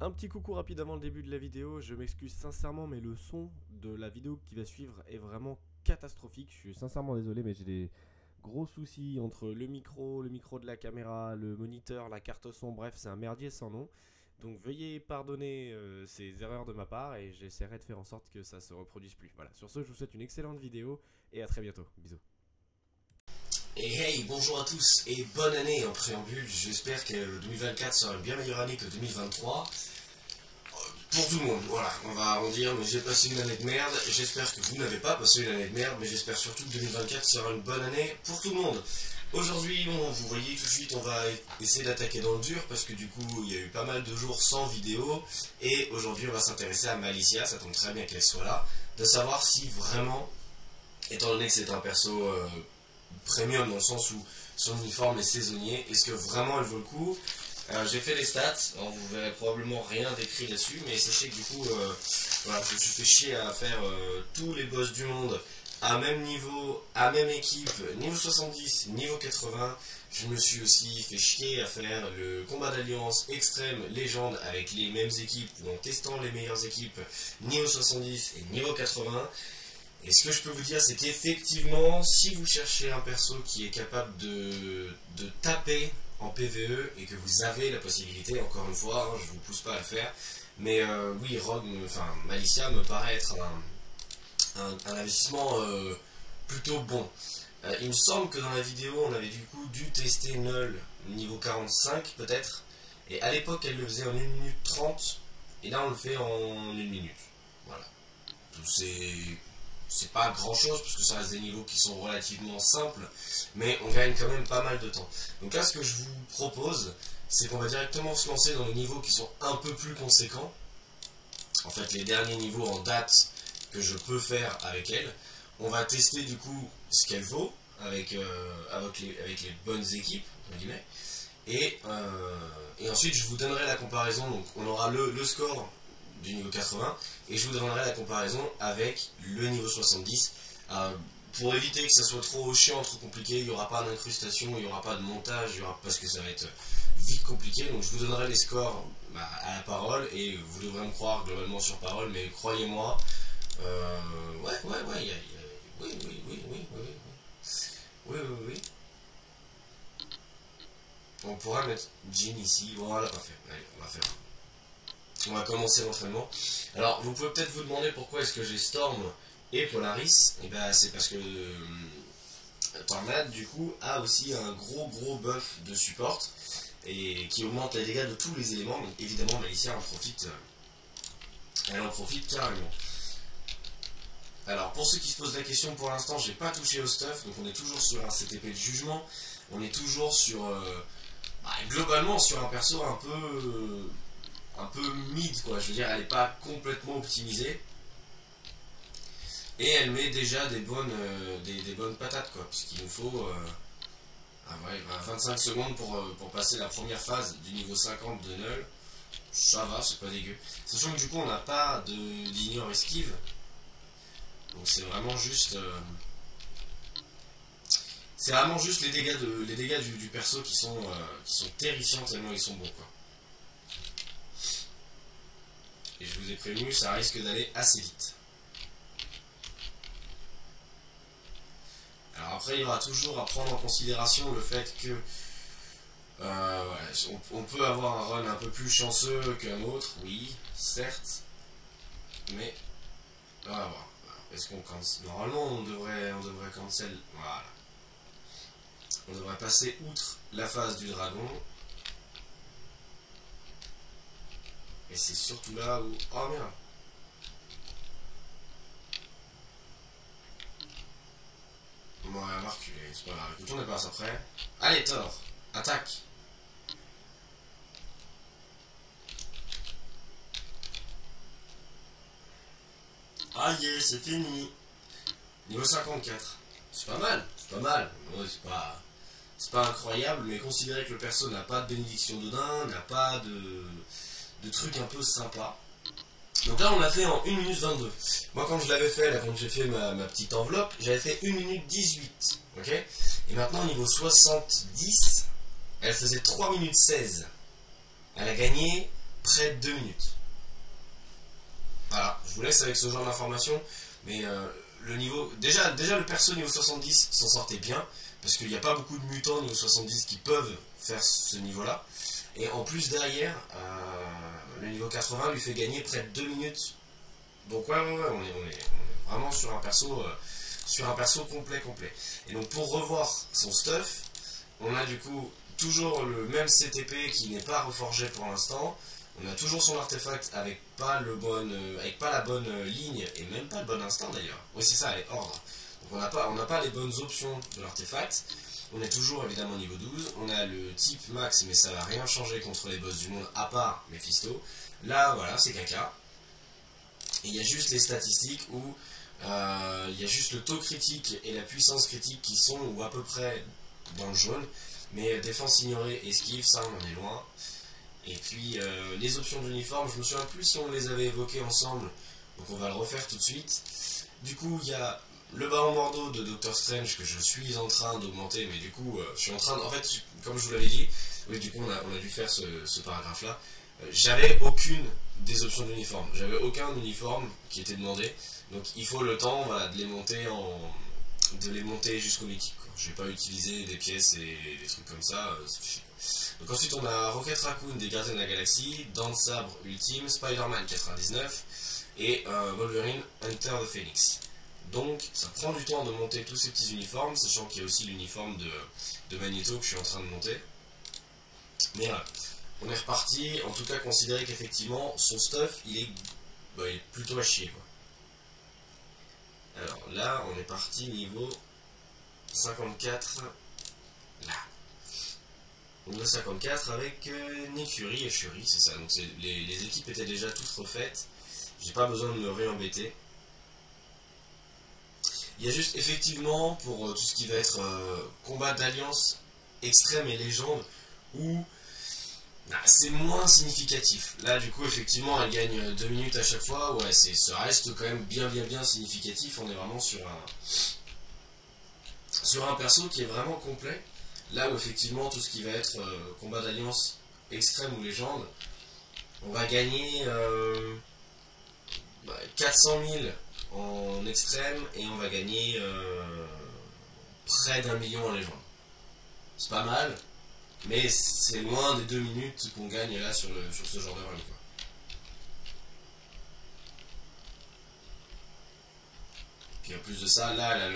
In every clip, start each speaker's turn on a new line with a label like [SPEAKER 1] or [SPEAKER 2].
[SPEAKER 1] Un petit coucou rapide avant le début de la vidéo, je m'excuse sincèrement mais le son de la vidéo qui va suivre est vraiment catastrophique. Je suis sincèrement désolé mais j'ai des gros soucis entre le micro de la caméra, le moniteur, la carte son, bref c'est un merdier sans nom. Donc veuillez pardonner ces erreurs de ma part et j'essaierai de faire en sorte que ça se reproduise plus. Voilà, sur ce je vous souhaite une excellente vidéo et à très bientôt, bisous.
[SPEAKER 2] Et hey, bonjour à tous et bonne année en préambule, j'espère que 2024 sera une bien meilleure année que 2023. Pour tout le monde, voilà, on va en dire, mais j'ai passé une année de merde, j'espère que vous n'avez pas passé une année de merde, mais j'espère surtout que 2024 sera une bonne année pour tout le monde. Aujourd'hui, vous voyez tout de suite, on va essayer d'attaquer dans le dur, parce que du coup, il y a eu pas mal de jours sans vidéo, et aujourd'hui on va s'intéresser à Malicia, ça tombe très bien qu'elle soit là, de savoir si vraiment, étant donné que c'est un perso premium dans le sens où son uniforme est saisonnier, est-ce que vraiment elle vaut le coup? J'ai fait les stats, alors vous verrez probablement rien d'écrit là-dessus, mais sachez que du coup, voilà, je me suis fait chier à faire tous les boss du monde à même niveau, à même équipe, niveau 70, niveau 80. Je me suis aussi fait chier à faire le combat d'alliance extrême légende avec les mêmes équipes, ou en testant les meilleures équipes, niveau 70 et niveau 80. Et ce que je peux vous dire, c'est qu'effectivement, si vous cherchez un perso qui est capable de taper en PvE et que vous avez la possibilité, encore une fois, hein, je vous pousse pas à le faire, mais oui, Malicia me paraît être un investissement plutôt bon. Il me semble que dans la vidéo, on avait du coup dû tester Null niveau 45 peut-être, et à l'époque elle le faisait en 1 minute 30, et là on le fait en 1 minute. Voilà. C'est pas grand chose parce que ça reste des niveaux qui sont relativement simples, mais on gagne quand même pas mal de temps. Donc là, ce que je vous propose, c'est qu'on va directement se lancer dans les niveaux qui sont un peu plus conséquents. En fait, les derniers niveaux en date que je peux faire avec elle. On va tester du coup ce qu'elle vaut avec les bonnes équipes, entre guillemets. Et ensuite, je vous donnerai la comparaison. Donc, on aura le score du niveau 80 et je vous donnerai la comparaison avec le niveau 70 pour éviter que ça soit trop chiant, trop compliqué. Il n'y aura pas d'incrustation, il n'y aura pas de montage, parce que ça va être vite compliqué. Donc je vous donnerai les scores à la parole et vous devrez me croire globalement sur parole, mais croyez-moi, oui. On pourra mettre Jean ici. Bon, on l'a pas fait. Allez, on va faire. On va commencer l'entraînement. Alors, vous pouvez peut-être vous demander pourquoi est-ce que j'ai Storm et Polaris. Et ben, c'est parce que Tornade, du coup, a aussi un gros buff de support et qui augmente les dégâts de tous les éléments. Donc, évidemment, Malicia en profite. Elle en profite carrément. Alors, pour ceux qui se posent la question, pour l'instant, j'ai pas touché au stuff. Donc, on est toujours sur un CTP de jugement. On est toujours sur, globalement, sur un perso un peu mid, quoi. Je veux dire, elle n'est pas complètement optimisée. Et elle met déjà des bonnes patates, quoi. Puisqu'il nous faut 25 secondes pour passer la première phase du niveau 50 de Null. Ça va, c'est pas dégueu. Sachant que du coup, on n'a pas d'ignore esquive. Donc c'est vraiment juste... c'est vraiment juste les dégâts du perso qui sont terrifiants tellement ils sont bons, quoi. Et je vous ai prévenu, ça risque d'aller assez vite. Alors après, il y aura toujours à prendre en considération le fait que on peut avoir un run un peu plus chanceux qu'un autre, oui, certes, mais on va voir. Est-ce qu'on cancel? Normalement, on devrait cancel. Voilà. On devrait passer outre la phase du dragon. Et c'est surtout là où... Oh merde. Bon, on va reculer, c'est pas grave. Écoute, on passe après. Allez, Thor, attaque. Ah yeah, c'est fini. Niveau 54. C'est pas mal, c'est pas mal. Ouais, c'est pas incroyable, mais considérez que le perso n'a pas de bénédiction de nain, n'a pas de trucs un peu sympa. Donc là on l'a fait en 1 minute 22. Moi quand je l'avais fait, là quand j'ai fait ma petite enveloppe, j'avais fait 1 minute 18. Ok. Et maintenant au niveau 70, elle faisait 3 minutes 16. Elle a gagné près de 2 minutes. Voilà, je vous laisse avec ce genre d'informations, mais le niveau... Déjà le perso niveau 70 s'en sortait bien, parce qu'il n'y a pas beaucoup de mutants niveau 70 qui peuvent faire ce niveau-là. Et en plus derrière, le niveau 80 lui fait gagner près de 2 minutes. Donc ouais, on est vraiment sur un perso complet. Et donc pour revoir son stuff, on a du coup toujours le même CTP qui n'est pas reforgé pour l'instant. On a toujours son artefact avec pas la bonne ligne et même pas le bon instant d'ailleurs. Oui c'est ça, les ordres. Donc on n'a pas les bonnes options de l'artefact. On est toujours évidemment niveau 12. On a le type max mais ça va rien changer contre les boss du monde à part Mephisto. Là voilà c'est caca. Et il y a juste les statistiques où il y a juste le taux critique et la puissance critique qui sont ou à peu près dans le jaune. Mais défense ignorée, esquive, ça on en est loin. Et puis les options d'uniforme, je me souviens plus si on les avait évoquées ensemble. Donc on va le refaire tout de suite. Du coup il y a le Baron Mordo de Doctor Strange que je suis en train d'augmenter. Mais du coup je suis en train en fait comme je vous l'avais dit, oui du coup on a dû faire ce paragraphe là. J'avais aucune des options d'uniforme. J'avais aucun uniforme qui était demandé. Donc il faut le temps voilà, de les monter jusqu'au mythique. Je vais pas utiliser des pièces et des trucs comme ça, c'est chiant. Donc ensuite on a Rocket Raccoon des Gardiens de la Galaxie, Dents de Sabre Ultime, Spider-Man 99 et Wolverine Hunter the Phoenix. Donc ça prend du temps de monter tous ces petits uniformes, sachant qu'il y a aussi l'uniforme de Magneto que je suis en train de monter. Mais voilà. On est reparti, en tout cas considérez qu'effectivement son stuff il est plutôt à chier quoi. Alors là on est parti niveau 54 là. Niveau 54 avec Nick Fury et Shuri, c'est ça. Donc les équipes étaient déjà toutes refaites. J'ai pas besoin de me réembêter. Il y a juste effectivement pour tout ce qui va être combat d'alliance extrême et légende où c'est moins significatif. Là du coup effectivement elle gagne 2 minutes à chaque fois. Ouais ça reste quand même bien significatif. On est vraiment sur un perso qui est vraiment complet. Là où effectivement tout ce qui va être combat d'alliance extrême ou légende, on va gagner 400 000 en extrême et on va gagner près d'1 million en légende. C'est pas mal. Mais c'est loin des 2 minutes qu'on gagne là sur ce genre de run quoi. Puis en plus de ça, là elle a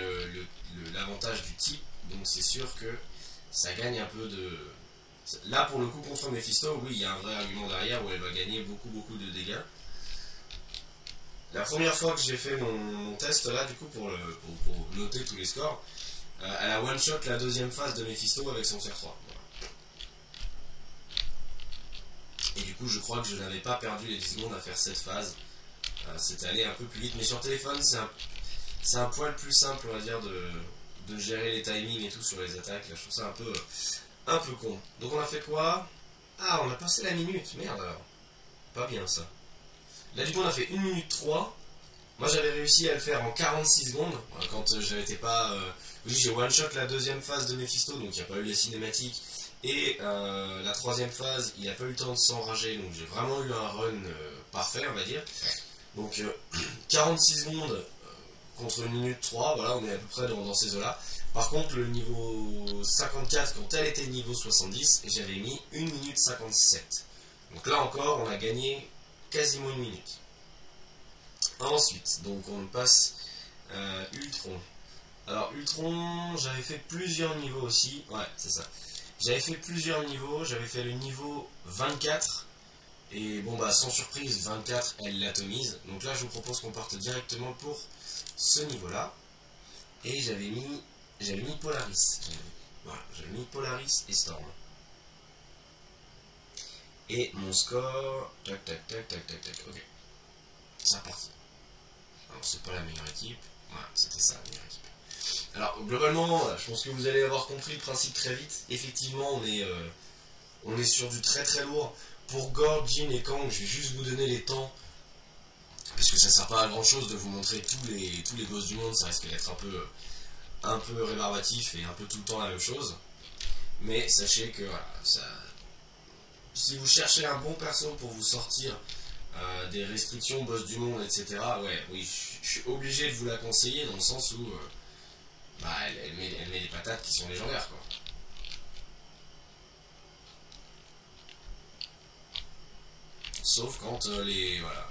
[SPEAKER 2] l'avantage du type, donc c'est sûr que ça gagne un peu de... Là pour le coup contre Mephisto, oui il y a un vrai argument derrière où elle va gagner beaucoup de dégâts. La première fois que j'ai fait mon test là du coup pour noter tous les scores, elle a one shot la deuxième phase de Mephisto avec son CR3. Et du coup je crois que je n'avais pas perdu les 10 secondes à faire cette phase. C'était allé un peu plus vite. Mais sur téléphone c'est un poil plus simple on va dire de gérer les timings et tout sur les attaques. Là je trouve ça un peu con. Donc on a fait quoi? Ah on a passé la minute. Merde alors. Pas bien ça. Là du coup on a fait 1 minute 3. Moi j'avais réussi à le faire en 46 secondes. Quand j'étais pas... oui j'ai one shot la deuxième phase de Mephisto. Donc il n'y a pas eu les cinématiques. Et la troisième phase, il n'a pas eu le temps de s'enrager, donc j'ai vraiment eu un run parfait, on va dire. Donc 46 secondes contre 1 minute 3, voilà, on est à peu près dans ces eaux-là. Par contre, le niveau 54, quand elle était niveau 70, j'avais mis 1 minute 57. Donc là encore, on a gagné quasiment 1 minute. Ensuite, donc on passe Ultron. Alors Ultron, j'avais fait plusieurs niveaux aussi, ouais, c'est ça. J'avais fait plusieurs niveaux, j'avais fait le niveau 24, et bon bah sans surprise, 24 elle l'atomise, donc là je vous propose qu'on parte directement pour ce niveau là, et j'avais mis Polaris, voilà, j'avais mis Polaris et Storm. Et mon score, tac, ok, c'est reparti. Alors c'est pas la meilleure équipe, voilà, c'était ça la meilleure équipe. Alors globalement, je pense que vous allez avoir compris le principe très vite. Effectivement, on est sur du très lourd. Pour Gore, Jean et Kang, je vais juste vous donner les temps. Parce que ça sert pas à grand chose de vous montrer tous les boss du monde. Ça risque d'être un peu rébarbatif et un peu tout le temps la même chose. Mais sachez que voilà, si vous cherchez un bon perso pour vous sortir des restrictions, boss du monde, etc., ouais, oui, je suis obligé de vous la conseiller dans le sens où bah, elle met des patates qui sont légendaires, quoi. Sauf quand les... Voilà.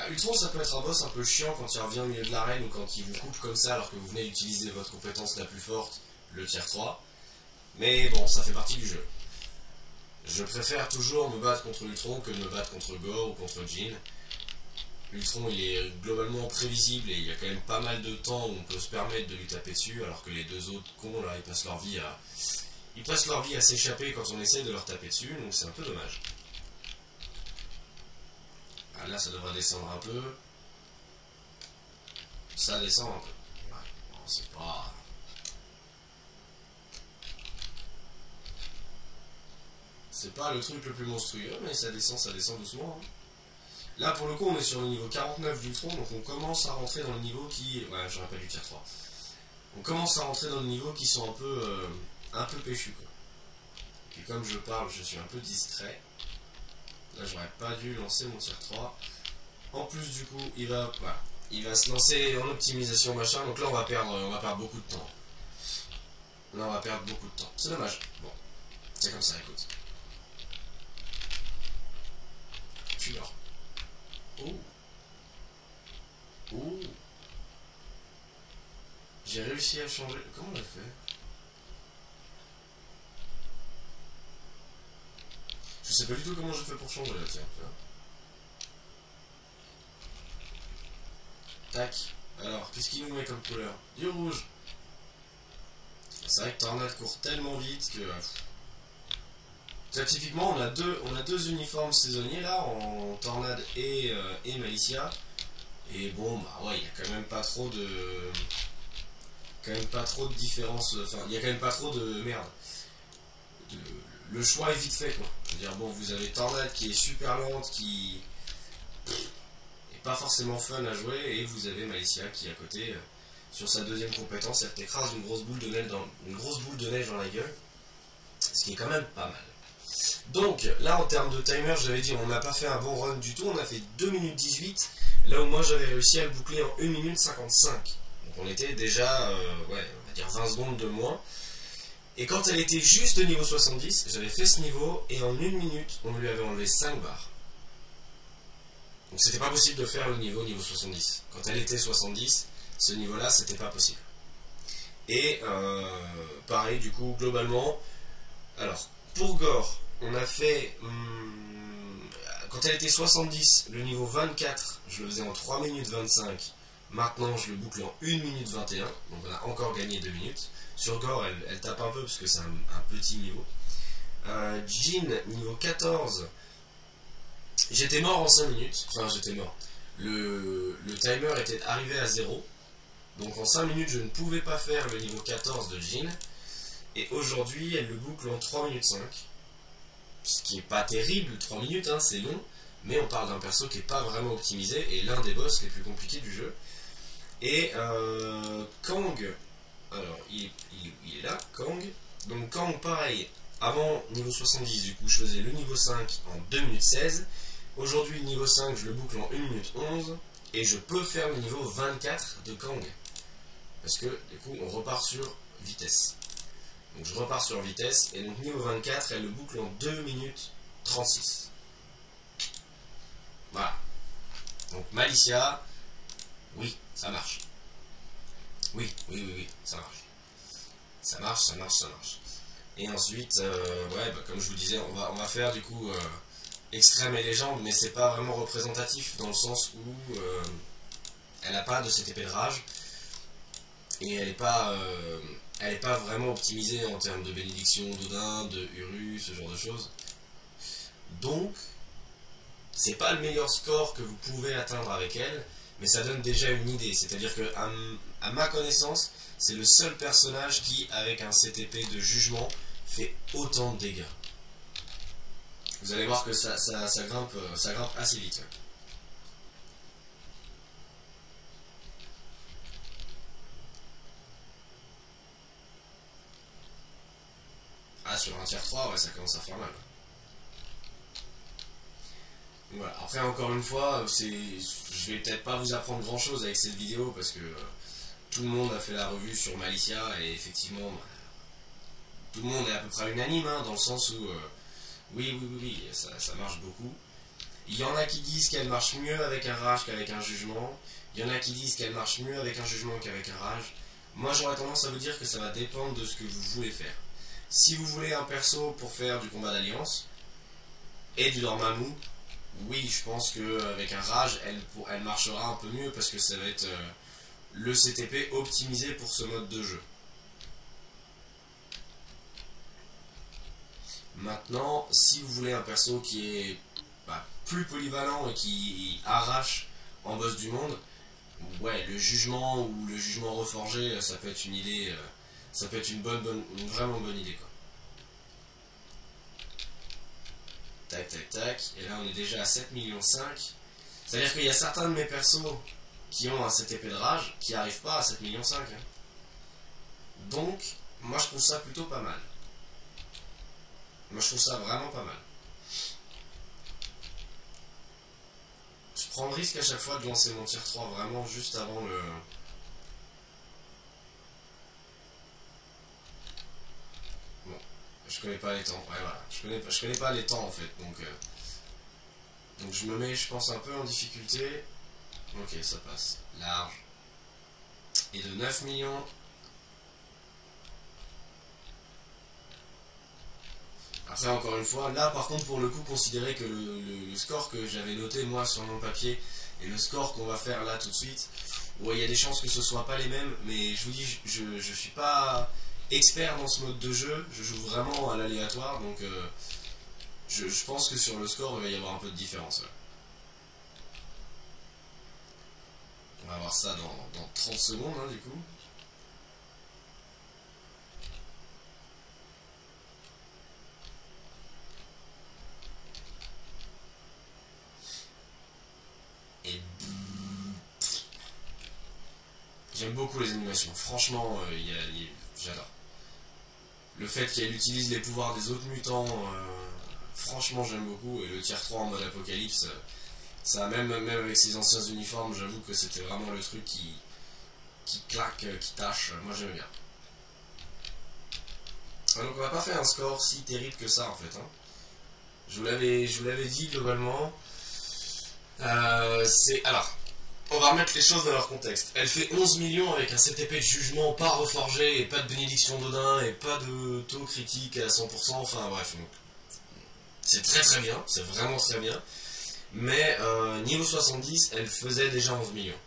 [SPEAKER 2] Ultron, ça peut être un boss un peu chiant quand il revient au milieu de l'arène ou quand il vous coupe comme ça alors que vous venez d'utiliser votre compétence la plus forte, le tier 3. Mais bon, ça fait partie du jeu. Je préfère toujours me battre contre Ultron que de me battre contre Gore ou contre Jean. Ultron, il est globalement prévisible et il y a quand même pas mal de temps où on peut se permettre de lui taper dessus, alors que les deux autres cons, là, ils passent leur vie à... Ils passent leur vie à s'échapper quand on essaie de leur taper dessus, donc c'est un peu dommage. Ah, là, ça devrait descendre un peu. Ça descend un peu. Ouais, bon, c'est pas... C'est pas le truc le plus monstrueux, mais ça descend doucement. Hein. Là, pour le coup, on est sur le niveau 49 d'Ultron, donc on commence à rentrer dans le niveau qui... Ouais, j'aurais pas dû tier 3. On commence à rentrer dans le niveau qui sont un peu péchus, quoi. Et comme je parle, je suis un peu distrait. Là, j'aurais pas dû lancer mon tier 3. En plus, du coup, il va se lancer en optimisation machin, donc là, on va perdre beaucoup de temps. Là, on va perdre beaucoup de temps. C'est dommage. Bon, c'est comme ça, écoute. Tu meurs. Oh. Oh. J'ai réussi à changer. Comment on l'a fait? Je sais pas du tout comment je fais pour changer là, tiens. Tac. Alors, qu'est-ce qu'il nous met comme couleur? Du rouge. C'est vrai que Tornade court tellement vite que... Ça, typiquement, on a deux uniformes saisonniers là, en Tornade et Malicia. Et bon, bah ouais, il y a quand même pas trop de... différence. Enfin, il y a quand même pas trop de... Merde. Le choix est vite fait, quoi. Je veux dire, bon, vous avez Tornade qui est super lente, qui... est pas forcément fun à jouer, et vous avez Malicia qui, à côté... sur sa deuxième compétence, elle t'écrase une grosse boule de neige dans la gueule. Ce qui est quand même pas mal. Donc, là, en termes de timer, j'avais dit, on n'a pas fait un bon run du tout. On a fait 2 minutes 18. Là où moi, j'avais réussi à le boucler en 1 minute 55. Donc, on était déjà, ouais, on va dire 20 secondes de moins. Et quand elle était juste niveau 70, j'avais fait ce niveau. Et en 1 minute, on lui avait enlevé 5 barres. Donc, c'était pas possible de faire le niveau 70. Quand elle était 70, ce niveau-là, c'était pas possible. Et pareil, du coup, globalement, alors, pour Gore, on a fait, quand elle était 70, le niveau 24, je le faisais en 3 minutes 25. Maintenant, je le boucle en 1 minute 21. Donc, on a encore gagné 2 minutes. Sur Gore, elle tape un peu parce que c'est un petit niveau. Jean, niveau 14, j'étais mort en 5 minutes. Enfin, j'étais mort. Le timer était arrivé à 0. Donc en 5 minutes, je ne pouvais pas faire le niveau 14 de Jean. Et aujourd'hui, elle le boucle en 3 minutes 5. Ce qui est pas terrible, 3 minutes, hein, c'est long. Mais on parle d'un perso qui n'est pas vraiment optimisé et l'un des boss les plus compliqués du jeu. Et Kang, alors il est là, Kang. Donc Kang, pareil, avant niveau 70, du coup je faisais le niveau 5 en 2 minutes 16. Aujourd'hui, le niveau 5, je le boucle en 1 minute 11. Et je peux faire le niveau 24 de Kang. Parce que du coup, on repart sur vitesse. Donc je repars sur vitesse. Et donc niveau 24, elle le boucle en 2 minutes 36. Voilà. Donc Malicia, oui, ça marche. Oui, ça marche. Ça marche. Et ensuite, ouais, bah, comme je vous disais, on va faire du coup extrême et légende, mais c'est pas vraiment représentatif dans le sens où elle n'a pas de cette épée de rage et elle n'est pas vraiment optimisée en termes de bénédiction d'Odin, de Uru, ce genre de choses. Donc, c'est pas le meilleur score que vous pouvez atteindre avec elle, mais ça donne déjà une idée. C'est-à-dire que, à ma connaissance, c'est le seul personnage qui, avec un CTP de jugement, fait autant de dégâts. Vous allez voir que ça grimpe assez vite. Ah, sur un tier 3, ouais, ça commence à faire mal. Voilà. Après, encore une fois, je vais peut-être pas vous apprendre grand chose avec cette vidéo parce que tout le monde a fait la revue sur Malicia et effectivement, tout le monde est à peu près unanime hein, dans le sens où oui, ça marche beaucoup. Il y en a qui disent qu'elle marche mieux avec un rage qu'avec un jugement. Il y en a qui disent qu'elle marche mieux avec un jugement qu'avec un rage. Moi, j'aurais tendance à vous dire que ça va dépendre de ce que vous voulez faire. Si vous voulez un perso pour faire du combat d'alliance et du Dormammu, oui, je pense qu'avec un rage, elle marchera un peu mieux parce que ça va être le CTP optimisé pour ce mode de jeu. Maintenant, si vous voulez un perso qui est plus polyvalent et qui arrache en boss du monde, ouais, le jugement ou le jugement reforgé, ça peut être une idée, ça peut être une vraiment bonne idée quoi. Tac tac tac, et là on est déjà à 7,5 millions. C'est à dire qu'il y a certains de mes persos qui ont un CTP de rage qui n'arrivent pas à 7,5 millions hein. Donc moi je trouve ça plutôt pas mal. Moi je trouve ça vraiment pas mal. Je prends le risque à chaque fois de lancer mon tier 3 vraiment juste avant le... Bon, je connais pas les temps, ouais voilà, je connais pas les temps en fait, donc je me mets je pense un peu en difficulté. Ok, ça passe, large. Et de 9 millions... Après, encore une fois, là par contre, pour le coup, considérez que le score que j'avais noté moi sur mon papier et le score qu'on va faire là tout de suite, ouais, il y a des chances que ce soit pas les mêmes, mais je vous dis, je suis pas expert dans ce mode de jeu, je joue vraiment à l'aléatoire, donc je pense que sur le score, il va y avoir un peu de différence. Ouais. On va voir ça dans 30 secondes, hein, du coup. J'aime beaucoup les animations, franchement, j'adore. Le fait qu'elle utilise les pouvoirs des autres mutants, franchement j'aime beaucoup. Et le tier 3 en mode apocalypse, ça même avec ses anciens uniformes, j'avoue que c'était vraiment le truc qui claque, qui tâche, moi j'aime bien. Donc on va pas faire un score si terrible que ça en fait. Hein. Je vous l'avais dit globalement. Alors, on va remettre les choses dans leur contexte. Elle fait 11 millions avec un CTP de jugement pas reforgé et pas de bénédiction d'Odin et pas de taux critique à 100%. Enfin bref, c'est très très bien, c'est vraiment très bien. Mais niveau 70, elle faisait déjà 11 millions.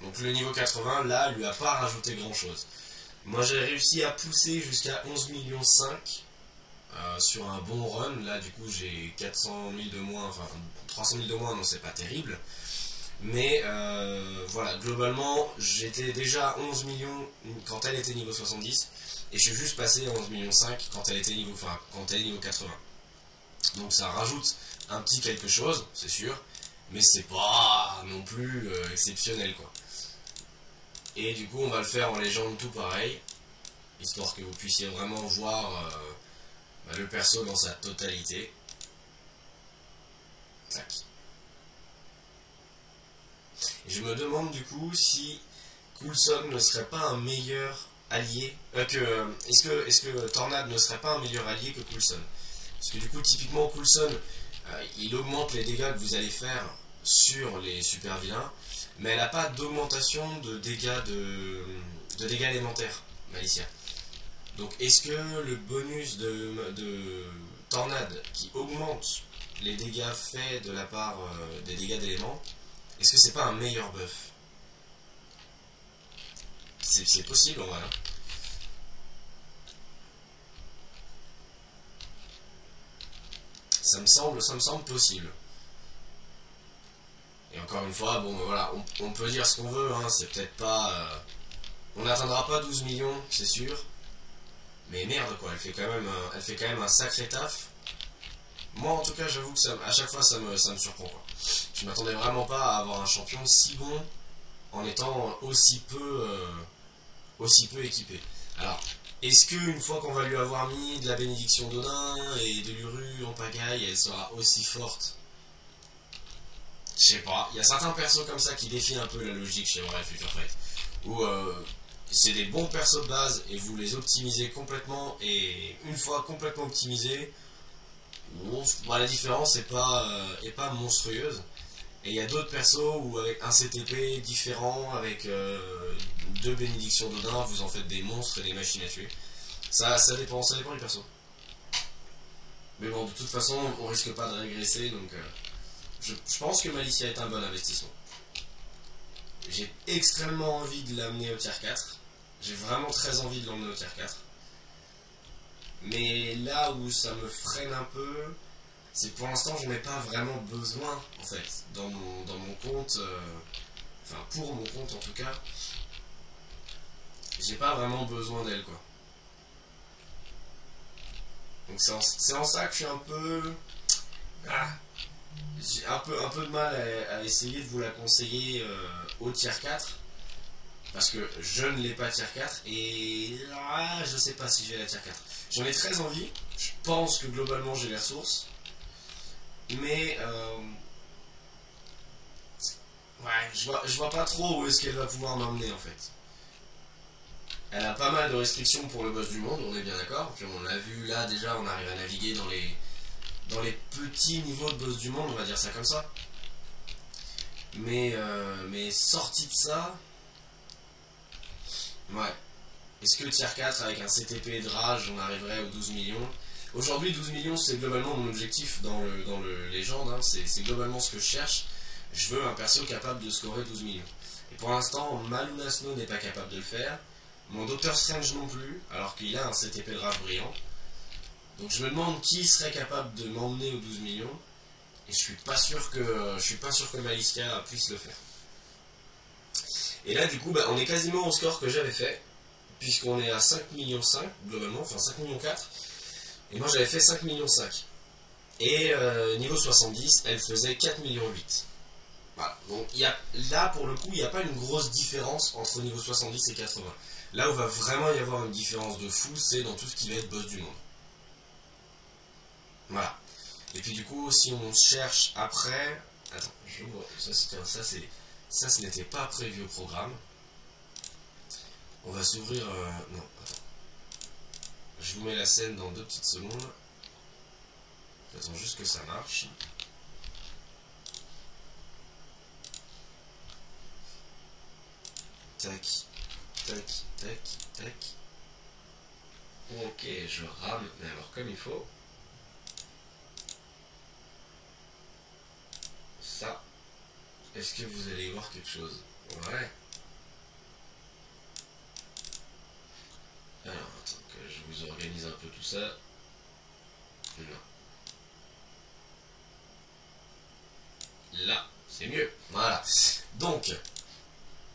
[SPEAKER 2] Donc le niveau 80, là, lui a pas rajouté grand chose. Moi j'ai réussi à pousser jusqu'à 11 millions 5 sur un bon run. Là du coup j'ai 400 000 de moins, enfin 300 000 de moins, donc c'est pas terrible. Mais voilà, globalement j'étais déjà à 11 millions quand elle était niveau 70 et je suis juste passé à 11 millions 5 quand elle était niveau, quand elle est niveau 80. Donc ça rajoute un petit quelque chose, c'est sûr, mais c'est pas non plus exceptionnel quoi. Et du coup on va le faire en légende tout pareil, histoire que vous puissiez vraiment voir le perso dans sa totalité. Tac. Et je me demande du coup si Coulson ne serait pas un meilleur allié, est-ce que Tornade ne serait pas un meilleur allié que Coulson? Parce que du coup typiquement Coulson, il augmente les dégâts que vous allez faire sur les super vilains, mais elle n'a pas d'augmentation de dégâts dégâts élémentaires, Malicia. Donc est-ce que le bonus de Tornade qui augmente les dégâts faits de la part des dégâts d'éléments, est-ce que c'est pas un meilleur buff? C'est possible en vrai. Hein. Ça me semble possible. Et encore une fois, bon voilà, on peut dire ce qu'on veut, hein, c'est peut-être pas... on n'atteindra pas 12 millions, c'est sûr. Mais merde quoi, elle fait quand même un sacré taf. Moi en tout cas, j'avoue que à chaque fois ça me surprend quoi. Je m'attendais vraiment pas à avoir un champion si bon en étant aussi peu équipé. Alors, est-ce qu'une fois qu'on va lui avoir mis de la bénédiction d'Odin et de l'Uru en pagaille, elle sera aussi forte sais pas, il y a certains persos comme ça qui défient un peu la logique chez Warcraft Future Fate. Où c'est des bons persos de base et vous les optimisez complètement, et une fois complètement optimisés, la différence est pas monstrueuse. Et il y a d'autres persos où avec un CTP différent, avec deux bénédictions d'Odin, vous en faites des monstres et des machines à tuer. Ça dépend du perso. Mais bon, de toute façon, on risque pas de régresser, donc je pense que Malicia est un bon investissement. J'ai extrêmement envie de l'amener au tier 4. J'ai vraiment très envie de l'emmener au tier 4. Mais là où ça me freine un peu, c'est que pour l'instant j'en ai pas vraiment besoin en fait. Dans mon compte, enfin pour mon compte en tout cas, j'ai pas vraiment besoin d'elle quoi. Donc c'est en ça que je suis un peu... j'ai un peu de mal à essayer de vous la conseiller au tier 4. Parce que je ne l'ai pas tier 4 et je sais pas si je vais la tier 4. J'en ai très envie, je pense que globalement j'ai les ressources. Mais ouais, je vois pas trop où est-ce qu'elle va pouvoir m'emmener en fait. Elle a pas mal de restrictions pour le boss du monde, on est bien d'accord. Puis on l'a vu là déjà, on arrive à naviguer dans les petits niveaux de boss du monde, on va dire ça comme ça. Mais sorti de ça, ouais. Est-ce que tier 4 avec un CTP de rage, on arriverait aux 12 millions? Aujourd'hui 12 millions c'est globalement mon objectif dans le légende, hein. C'est globalement ce que je cherche. Je veux un perso capable de scorer 12 millions. Et pour l'instant Maluna Snow n'est pas capable de le faire. Mon Doctor Strange non plus, alors qu'il a un CTP de rage brillant. Donc je me demande qui serait capable de m'emmener aux 12 millions. Et je suis pas sûr que Malicia puisse le faire. Et là du coup on est quasiment au score que j'avais fait. Puisqu'on est à 5 millions 5 globalement, enfin 5 millions 4. Et moi j'avais fait 5 millions 5. Et niveau 70, elle faisait 4 millions 8. Voilà, donc là pour le coup il n'y a pas une grosse différence entre niveau 70 et 80. Là où va vraiment y avoir une différence de fou, c'est dans tout ce qui va être boss du monde. Voilà. Et puis du coup, si on cherche après... Attends, j'ouvre... Ça ce n'était pas prévu au programme. On va s'ouvrir... Non, attends. Je vous mets la scène dans 2 petites secondes. J'attends juste que ça marche. Tac, tac, tac, tac. Ok, je rame, mais alors comme il faut. Ça. Est-ce que vous allez y voir quelque chose? Ouais. Alors, attends que je vous organise un peu tout ça. Non. Là, c'est mieux. Voilà. Donc,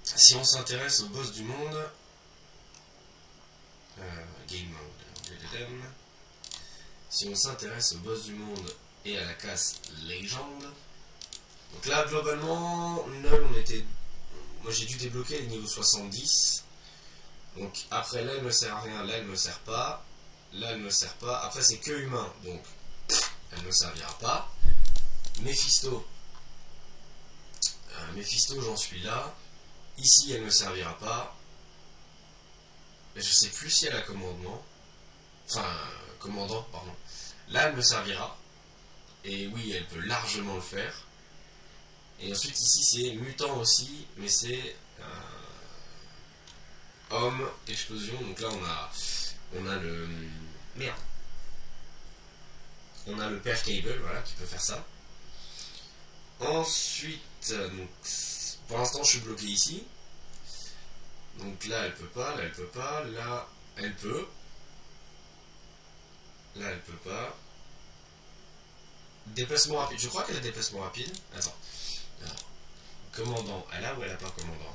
[SPEAKER 2] si on s'intéresse au boss du monde, game mode, si on s'intéresse au boss du monde et à la classe légende, donc là globalement, moi j'ai dû débloquer les niveaux 70, donc après là elle me sert à rien, là elle me sert pas, là elle me sert pas, après c'est que humain, donc elle me servira pas. Mephisto, j'en suis là. Ici, elle ne me servira pas. Mais je sais plus si elle a commandement. Enfin, commandant, pardon. Là, elle me servira. Et oui, elle peut largement le faire. Et ensuite, ici, c'est mutant aussi. Mais c'est homme, explosion. Donc là, on a le... Merde. On a le père Cable, voilà, qui peut faire ça. Ensuite, donc... Pour l'instant, je suis bloqué ici. Donc là, elle peut pas, là, elle peut pas, là, elle peut. Là, elle peut pas. Déplacement rapide. Je crois qu'elle a déplacement rapide. Attends. Alors, commandant, elle a ou elle a pas commandant?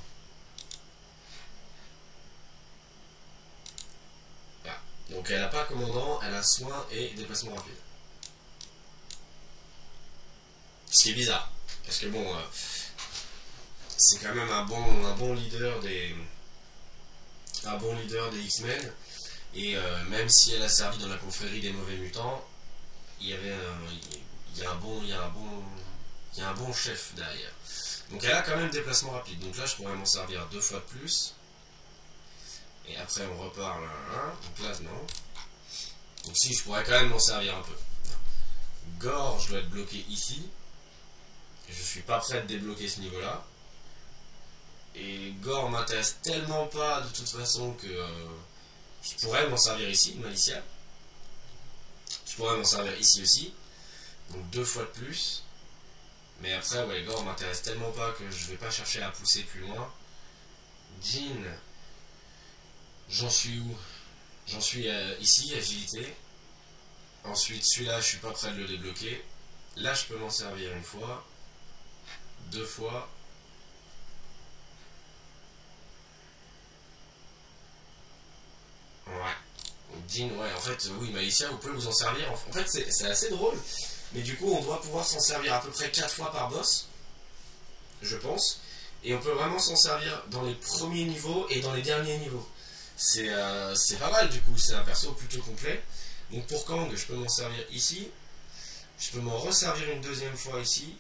[SPEAKER 2] Voilà. Donc elle a pas commandant, elle a soin et déplacement rapide. Ce qui est bizarre. Parce que bon... c'est quand même un bon leader des X-Men, et même si elle a servi dans la confrérie des mauvais mutants, il y a un bon Il y a un bon chef derrière. Donc elle a quand même déplacement rapide. Donc là, je pourrais m'en servir 2 fois de plus. Et après, on repart là. Donc là, non. Donc si, je pourrais quand même m'en servir un peu. Gore, je dois être bloqué ici. Je suis pas prêt de débloquer ce niveau-là. Et Gore m'intéresse tellement pas de toute façon que je pourrais m'en servir ici, Malicia. Je pourrais m'en servir ici aussi. Donc 2 fois de plus. Mais après, ouais, Gore m'intéresse tellement pas que je vais pas chercher à pousser plus loin. Jean, j'en suis où? J'en suis ici, agilité. Ensuite, celui-là, je suis pas prêt de le débloquer. Là, je peux m'en servir 1 fois. 2 fois. Ouais. Jean, ouais, en fait, oui, Malicia, vous pouvez vous en servir. En fait, c'est assez drôle. Mais du coup, on doit pouvoir s'en servir à peu près 4 fois par boss. Je pense. Et on peut vraiment s'en servir dans les premiers niveaux et dans les derniers niveaux. C'est pas mal du coup, c'est un perso plutôt complet. Donc pour Kang, je peux m'en servir ici. Je peux m'en resservir une 2e fois ici.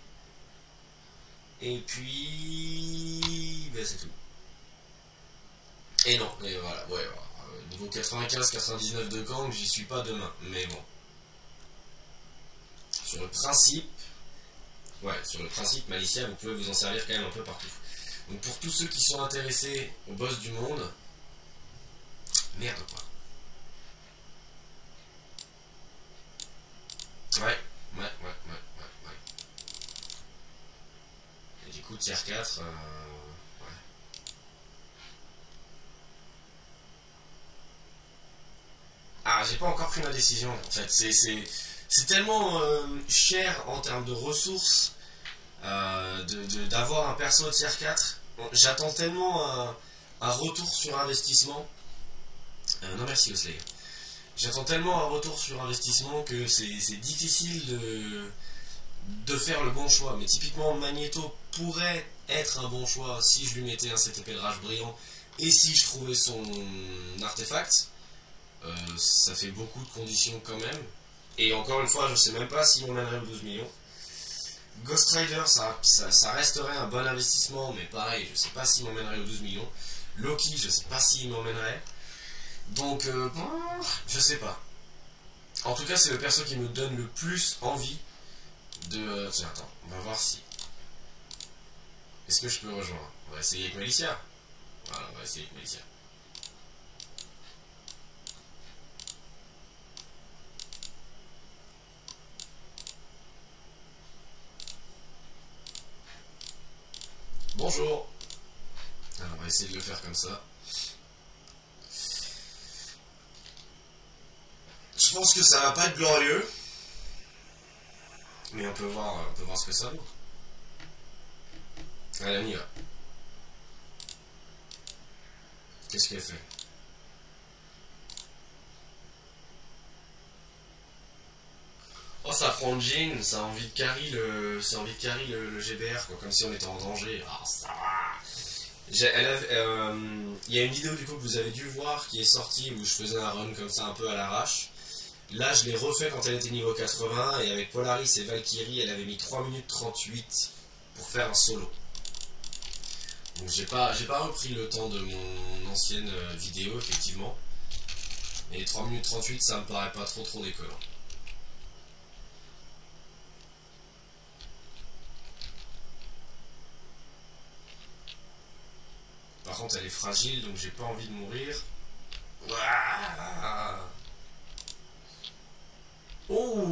[SPEAKER 2] Et puis... ben c'est tout. Et non, et voilà, ouais, voilà. Niveau 95-99 de Kang, j'y suis pas demain. Mais bon. Sur le principe... Ouais, sur le principe, Malicia, vous pouvez vous en servir quand même un peu partout. Donc pour tous ceux qui sont intéressés au boss du monde... Merde quoi. Ouais. Et du coup, tier 4, ouais. Ah, j'ai pas encore pris ma décision, en fait. C'est tellement cher en termes de ressources d'avoir un perso tier 4. J'attends tellement un retour sur investissement. Non, merci, Osley. J'attends tellement un retour sur investissement que c'est difficile de faire le bon choix. Mais typiquement, Magneto pourrait être un bon choix si je lui mettais un CTP de rage brillant et si je trouvais son artefact. Ça fait beaucoup de conditions quand même. Et encore une fois, je sais même pas s'il m'emmènerait aux 12 millions. Ghost Rider, ça resterait un bon investissement, mais pareil, je sais pas s'il m'emmènerait aux 12 millions. Loki, je sais pas s'il m'emmènerait. Donc, je sais pas. En tout cas, c'est le perso qui me donne le plus envie de... Tiens, attends, on va voir si... Est-ce que je peux rejoindre? On va essayer avec Malicia. Voilà, on va essayer avec Malicia. Bonjour. Alors, on va essayer de le faire comme ça. Je pense que ça va pas être glorieux. Mais on peut voir ce que ça vaut. Allez, on y va. Qu'est-ce qu'elle fait? Oh, ça prend Jean, ça a envie de carry le GBR, quoi, comme si on était en danger. Ah, ça va. Il y a une vidéo du coup que vous avez dû voir qui est sortie où je faisais un run comme ça un peu à l'arrache. Là, je l'ai refait quand elle était niveau 80 et avec Polaris et Valkyrie, elle avait mis 3 minutes 38 pour faire un solo. Donc j'ai pas repris le temps de mon ancienne vidéo, effectivement. Et 3 minutes 38, ça me paraît pas trop décollant. Par contre, elle est fragile, donc j'ai pas envie de mourir. Ouah. Oh,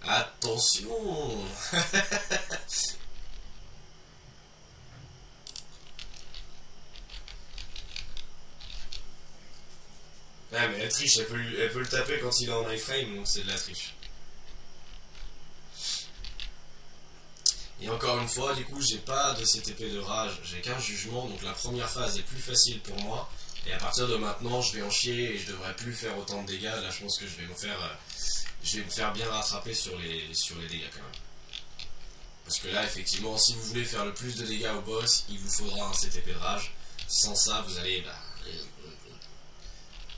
[SPEAKER 2] attention. Ah, mais elle triche, elle peut le taper quand il est en iframe, donc c'est de la triche. Et encore une fois, du coup, j'ai pas de CTP de rage, j'ai qu'un jugement, donc la première phase est plus facile pour moi. Et à partir de maintenant, je vais en chier et je devrais plus faire autant de dégâts. Là, je pense que je vais me faire bien rattraper sur les dégâts quand même. Parce que là, effectivement, si vous voulez faire le plus de dégâts au boss, il vous faudra un CTP de rage. Sans ça, vous allez...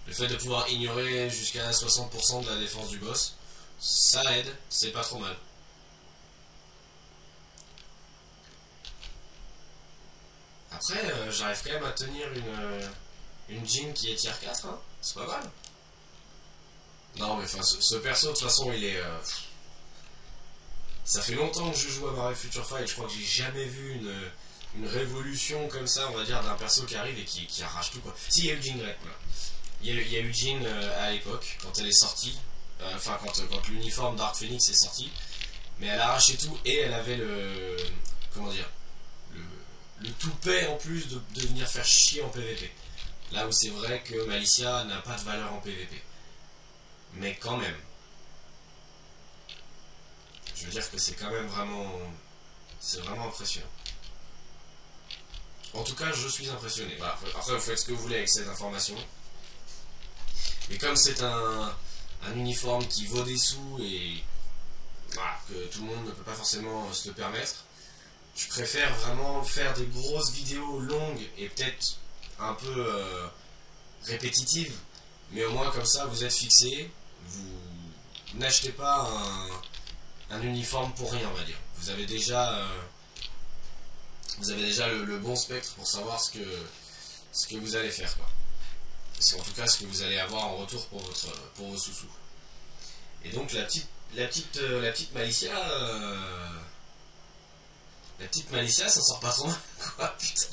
[SPEAKER 2] le fait de pouvoir ignorer jusqu'à 60% de la défense du boss, ça aide, c'est pas trop mal. Après, j'arrive quand même à tenir une Jean qui est tier 4, hein. C'est pas mal. Non mais enfin, ce perso de toute façon il est... Ça fait longtemps que je joue à Marvel Future Fight et je crois que j'ai jamais vu une révolution comme ça, on va dire, d'un perso qui arrive et qui arrache tout, quoi. Si, il y a eu Jean Grey, voilà. Il y a eu Jean à l'époque, quand elle est sortie, enfin quand l'uniforme Dark Phoenix est sorti, mais elle arrachait tout et elle avait le... comment dire, le toupet en plus de venir faire chier en PvP. Là où c'est vrai que Malicia n'a pas de valeur en PvP. Mais quand même. Je veux dire que c'est quand même vraiment... C'est vraiment impressionnant. En tout cas, je suis impressionné. Voilà. Après, vous faites ce que vous voulez avec cette information. Et comme c'est un uniforme qui vaut des sous et voilà, que tout le monde ne peut pas forcément se le permettre, je préfère vraiment faire des grosses vidéos longues et peut-être un peu répétitives, mais au moins comme ça vous êtes fixé, vous n'achetez pas un uniforme pour rien, on va dire. Vous avez déjà le bon spectre pour savoir ce que vous allez faire, quoi. C'est en tout cas ce que vous allez avoir en retour pour vos sous-sous. Et donc la petite Malicia, ça sort pas trop mal, quoi, putain.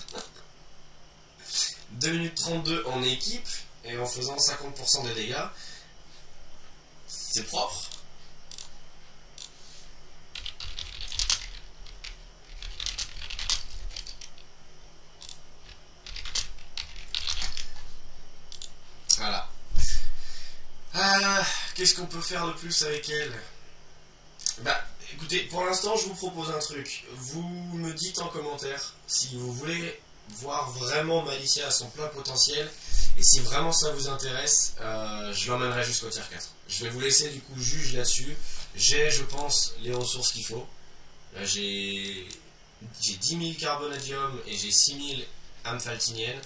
[SPEAKER 2] 2 minutes 32 en équipe et en faisant 50% des dégâts, c'est propre. Voilà. Qu'est-ce qu'on peut faire de plus avec elle? Bah, écoutez, pour l'instant, je vous propose un truc. Vous me dites en commentaire si vous voulez voir vraiment Malicia à son plein potentiel. Et si vraiment ça vous intéresse, je l'emmènerai jusqu'au tier 4. Je vais vous laisser du coup juge là-dessus. J'ai, je pense, les ressources qu'il faut. Là, j'ai 10 000 carbonadium et j'ai 6 000 amphaltiniennes.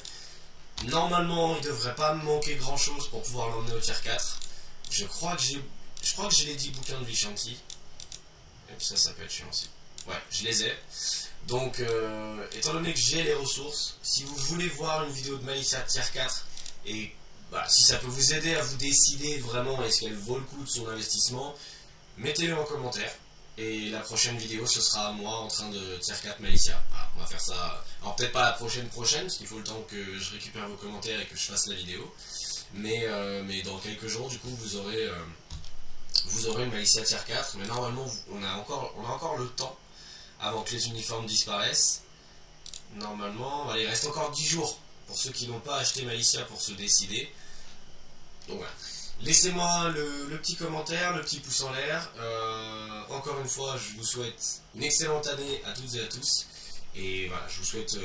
[SPEAKER 2] Normalement, il ne devrait pas me manquer grand chose pour pouvoir l'emmener au tier 4. Je crois que j'ai les 10 bouquins de Vishanti. Et puis ça peut être chiant aussi. Ouais, je les ai. Donc, étant donné que j'ai les ressources, si vous voulez voir une vidéo de Malicia tier 4, et bah, si ça peut vous aider à vous décider vraiment est-ce qu'elle vaut le coup de son investissement, mettez-le en commentaire. Et la prochaine vidéo, ce sera moi en train de tier 4 Malicia. Voilà, on va faire ça. Alors peut-être pas la prochaine, parce qu'il faut le temps que je récupère vos commentaires et que je fasse la vidéo. Mais dans quelques jours, du coup, vous aurez une Malicia tier 4. Mais normalement, on a encore le temps avant que les uniformes disparaissent. Normalement, il reste encore 10 jours pour ceux qui n'ont pas acheté Malicia pour se décider. Donc voilà. Laissez-moi le petit commentaire, le petit pouce en l'air. Encore une fois, je vous souhaite une excellente année à toutes et à tous. Et voilà, je vous souhaite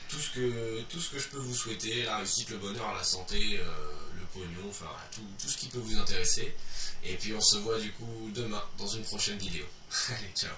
[SPEAKER 2] tout ce que je peux vous souhaiter, la réussite, le bonheur, la santé, le pognon, enfin voilà, tout ce qui peut vous intéresser. Et puis on se voit du coup demain dans une prochaine vidéo. Allez, ciao.